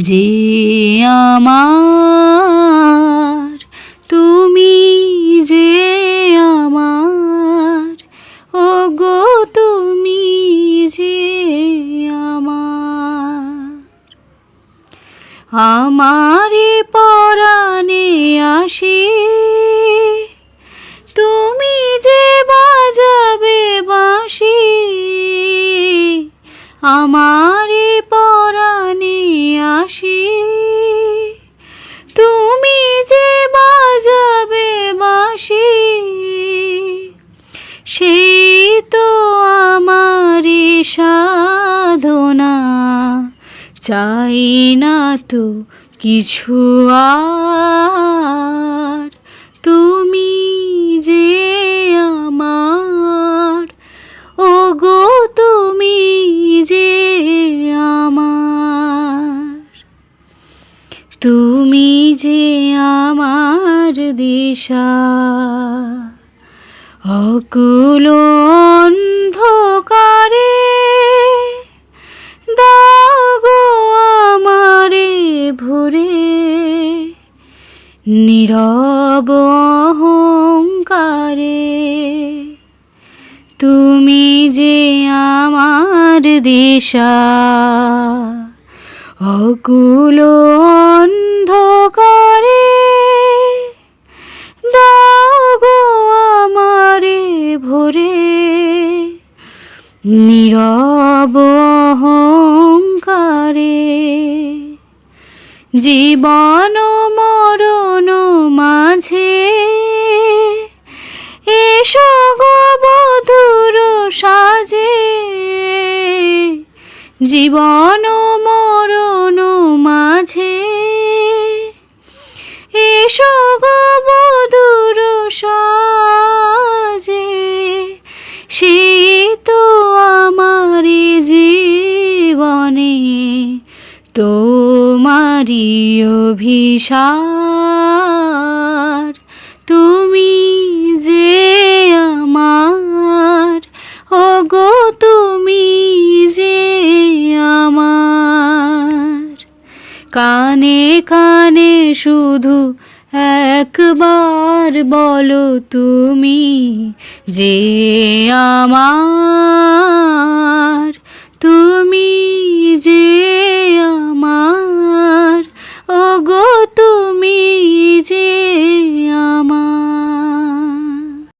যে আমার, তুমি যে আমার, ও গো তুমি যে আমার। আমারে পরাণে আসি, তুমি যে বাজাবে বাঁশি। আমারে পরাণে আসি, তুমি যে বাজাবে বাঁশি। সেই তো আমারি সাধনা, চাই না তো কিছু আর। তুমি যে আমার, ও গো তুমি যে আমার। তুমি যে আমার দিশা, অকুল অন্ধকারে দাও গো আমারে ভরে। নীরব অহংকারে তুমি যে আমার দিশা, অকুল অন্ধকারে দাও গো আমারে ভরে। নীরব অহংকারে জীবন মরণ মাঝে এসো গো বধূর সাজে। জীবন মরণ মাঝে এসো গো বধূর সাজে। সেই তো আমারি জীবনে তোমারি অভিসার। তুমি যে আমার, ও গো তুমি যে আমার। কানে কানে শুধু একবার বলো তুমি যে আমার।